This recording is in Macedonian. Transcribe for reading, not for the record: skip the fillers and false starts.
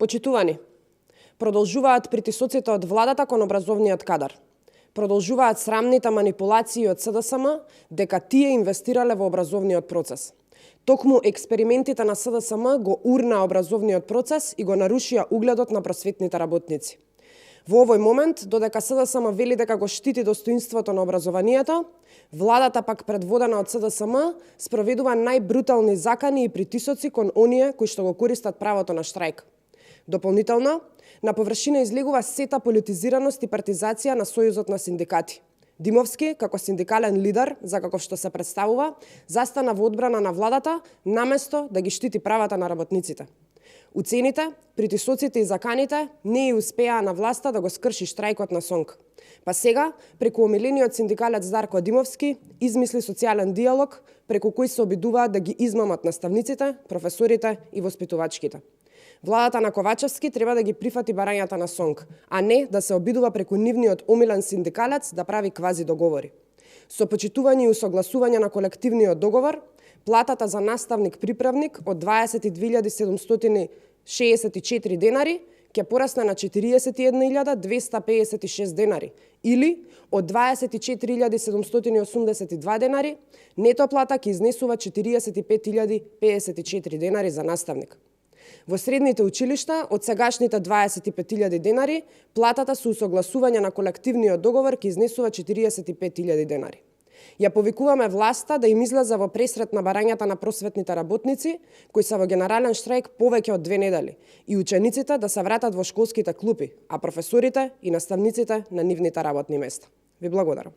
Почитувани, продолжуваат притисоците од владата кон образовниот кадар. Продолжуваат срамните манипулации од СДСМ дека тие инвестирале во образовниот процес. Токму експериментите на СДСМ го урна образовниот процес и го нарушија угледот на просветните работници. Во овој момент, додека СДСМ вели дека го штити достоинството на образованието, владата пак предводена од СДСМ спроведува најбрутални закани и притисоци кон оние кои што го користат правото на штрајк. Дополнително, на површина излегува сета политизираност и партизација на Сојузот на синдикати. Димовски, како синдикален лидер, за каков што се представува, застана во одбрана на владата, наместо да ги штити правата на работниците. Уцените, притисоците и заканите не и успеа на власта да го скрши штрајкот на СОНК. Па сега, преку омилениот синдикалец Дарко Димовски, измисли социјален диалог, преку кој се обидуваат да ги измамат наставниците, професорите и воспитувачките. Владата на Ковачевски треба да ги прифати барањата на СОНК, а не да се обидува преку нивниот омилен синдикалец да прави квази договори. Со почитување и усогласување на колективниот договор, платата за наставник-приправник од 22.764 денари ќе порасне на 41.256 денари или од 24.782 денари, нето плата ќе изнесува 45.054 денари за наставник. Во средните училишта, од сегашните 25.000 денари, платата со усогласување на колективниот договор ќе изнесува 45.000 денари. Ја повикуваме власта да им излезе во пресрет на барањата на просветните работници, кои се во генерален штрајк повеќе од 2 недели, и учениците да се вратат во школските клупи, а професорите и наставниците на нивните работни места. Ви благодарам.